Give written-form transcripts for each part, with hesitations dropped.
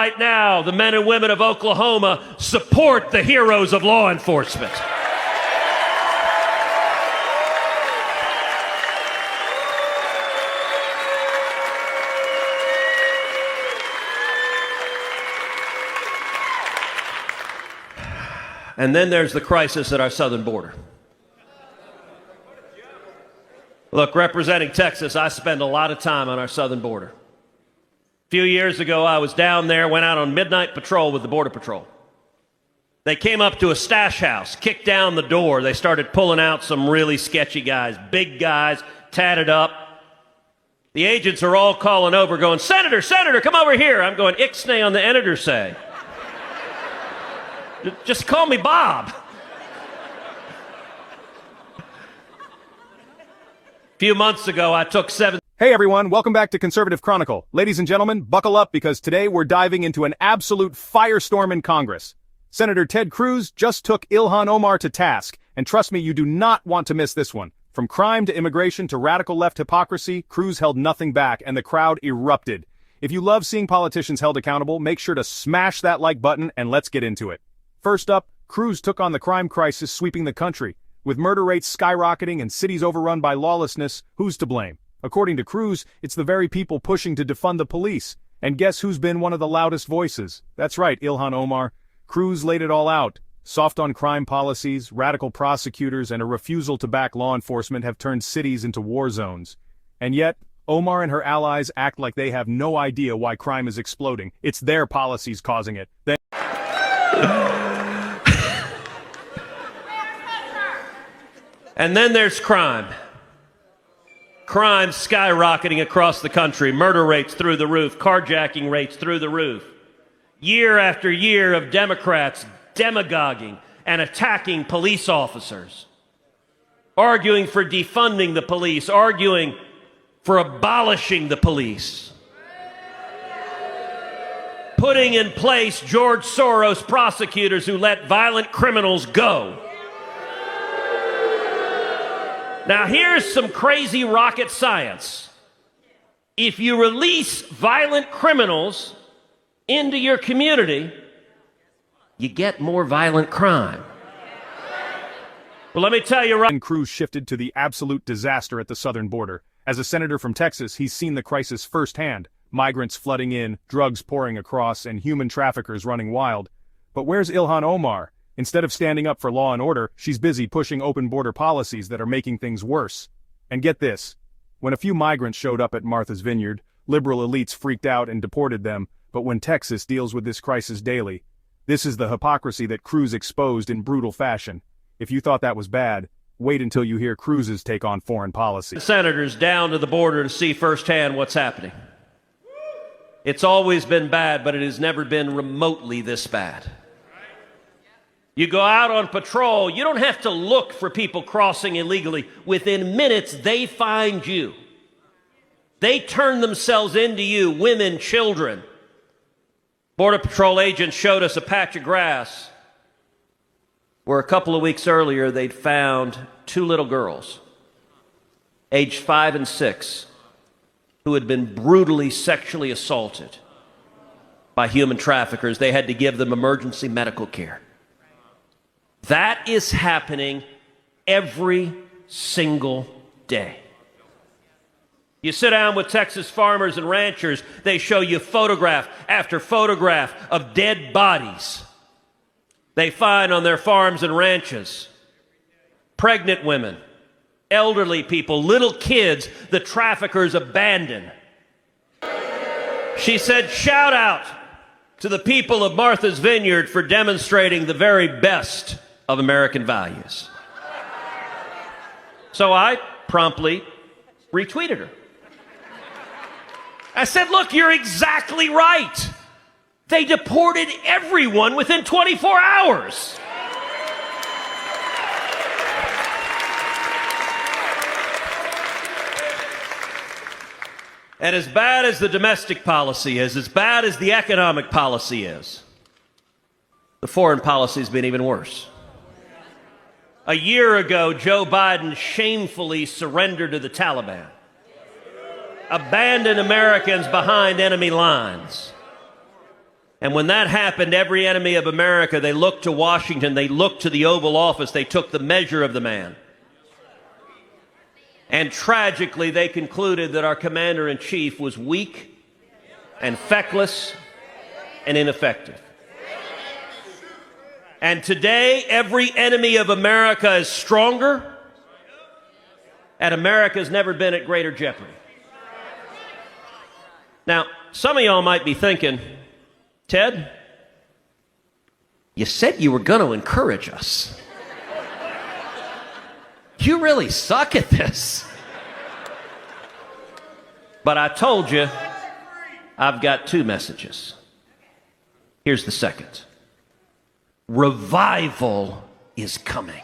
Right now, the men and women of Oklahoma support the heroes of law enforcement. And then there's the crisis at our southern border. Look, representing Texas, I spend a lot of time on our southern border. A few years ago, I was down there, went out on midnight patrol with the Border Patrol. They came up to a stash house, kicked down the door. They started pulling out some really sketchy guys, big guys, tatted up. The agents are all calling over, going, Senator, Senator, come over here. I'm going, Ixnay on the editor say. Just call me Bob. A few months ago, I took 7... Hey everyone, welcome back to Conservative Chronicle. Ladies and gentlemen, buckle up because today we're diving into an absolute firestorm in Congress. Senator Ted Cruz just took Ilhan Omar to task, and trust me, you do not want to miss this one. From crime to immigration to radical left hypocrisy, Cruz held nothing back and the crowd erupted. If you love seeing politicians held accountable, make sure to smash that like button and let's get into it. First up, Cruz took on the crime crisis sweeping the country. With murder rates skyrocketing and cities overrun by lawlessness, who's to blame? According to Cruz, it's the very people pushing to defund the police. And guess who's been one of the loudest voices? That's right, Ilhan Omar. Cruz laid it all out. Soft on crime policies, radical prosecutors, and a refusal to back law enforcement have turned cities into war zones. And yet, Omar and her allies act like they have no idea why crime is exploding. It's their policies causing it. And then there's crime. Crime skyrocketing across the country, murder rates through the roof, carjacking rates through the roof. Year after year of Democrats demagoguing and attacking police officers, arguing for defunding the police, arguing for abolishing the police, putting in place George Soros prosecutors who let violent criminals go. Now here's some crazy rocket science. If you release violent criminals into your community, you get more violent crime. Well, let me tell you right. Cruz shifted to the absolute disaster at the southern border. As a senator from Texas, he's seen the crisis firsthand. Migrants flooding in, drugs pouring across, and human traffickers running wild. But where's Ilhan Omar? Instead of standing up for law and order, she's busy pushing open border policies that are making things worse. And get this. When a few migrants showed up at Martha's Vineyard, liberal elites freaked out and deported them, but when Texas deals with this crisis daily, this is the hypocrisy that Cruz exposed in brutal fashion. If you thought that was bad, wait until you hear Cruz's take on foreign policy. The senators down to the border to see firsthand what's happening. It's always been bad, but it has never been remotely this bad. You go out on patrol, you don't have to look for people crossing illegally. Within minutes, they find you. They turn themselves into you, women, children. Border Patrol agents showed us a patch of grass where a couple of weeks earlier they'd found two little girls, aged 5 and 6, who had been brutally sexually assaulted by human traffickers. They had to give them emergency medical care. That is happening every single day. You sit down with Texas farmers and ranchers, they show you photograph after photograph of dead bodies they find on their farms and ranches. Pregnant women, elderly people, little kids the traffickers abandon. She said, shout out to the people of Martha's Vineyard for demonstrating the very best of American values. So I promptly retweeted her. I said, look, you're exactly right. They deported everyone within 24 hours. And as bad as the domestic policy is, as bad as the economic policy is, the foreign policy has been even worse. A year ago, Joe Biden shamefully surrendered to the Taliban, abandoned Americans behind enemy lines. And when that happened, every enemy of America, they looked to Washington, they looked to the Oval Office, they took the measure of the man. And tragically, they concluded that our commander-in-chief was weak and feckless and ineffective. And today, every enemy of America is stronger, and America's never been at greater jeopardy. Now, some of y'all might be thinking, Ted, you said you were going to encourage us. You really suck at this. But I told you, I've got two messages. Here's the second. Revival is coming.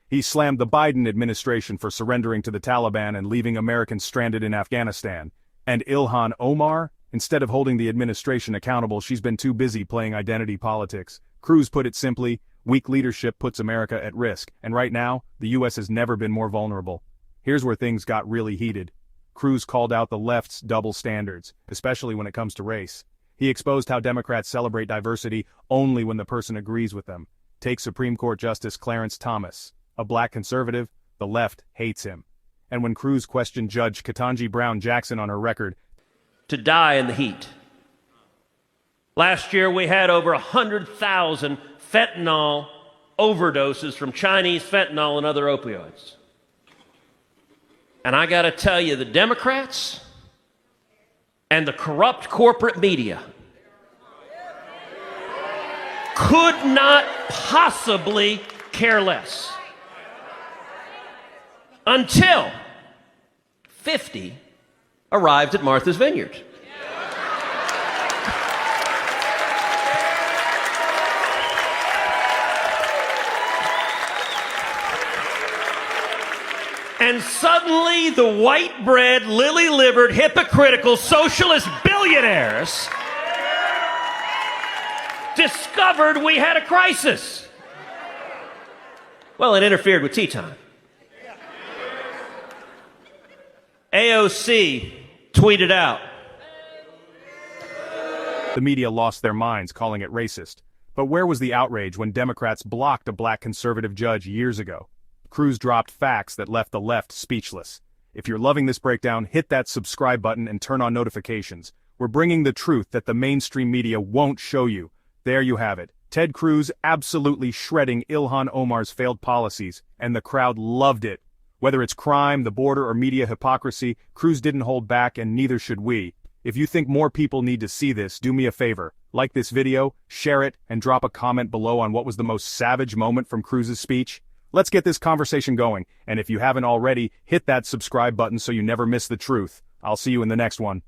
He slammed the Biden administration for surrendering to the Taliban and leaving Americans stranded in Afghanistan. And Ilhan Omar, instead of holding the administration accountable, she's been too busy playing identity politics. Cruz put it simply, weak leadership puts America at risk, and right now, the U.S. has never been more vulnerable. Here's where things got really heated. Cruz called out the left's double standards, especially when it comes to race. He exposed how Democrats celebrate diversity only when the person agrees with them. Take Supreme Court Justice Clarence Thomas. A black conservative, the left hates him. And when Cruz questioned Judge Ketanji Brown Jackson on her record to die in the heat. Last year, we had over 100,000 fentanyl overdoses from Chinese fentanyl and other opioids. And I got to tell you, the Democrats and the corrupt corporate media could not possibly care less. Until 50 arrived at Martha's Vineyard. And suddenly the white-bread, lily-livered, hypocritical, socialist billionaires discovered we had a crisis. Well, it interfered with tea time. AOC tweeted out. The media lost their minds calling it racist. But where was the outrage when Democrats blocked a black conservative judge years ago? Cruz dropped facts that left the left speechless. If you're loving this breakdown, hit that subscribe button and turn on notifications. We're bringing the truth that the mainstream media won't show you. There you have it. Ted Cruz absolutely shredding Ilhan Omar's failed policies, and the crowd loved it. Whether it's crime, the border, or media hypocrisy, Cruz didn't hold back, and neither should we. If you think more people need to see this, do me a favor. Like this video, share it, and drop a comment below on what was the most savage moment from Cruz's speech. Let's get this conversation going, and if you haven't already, hit that subscribe button so you never miss the truth. I'll see you in the next one.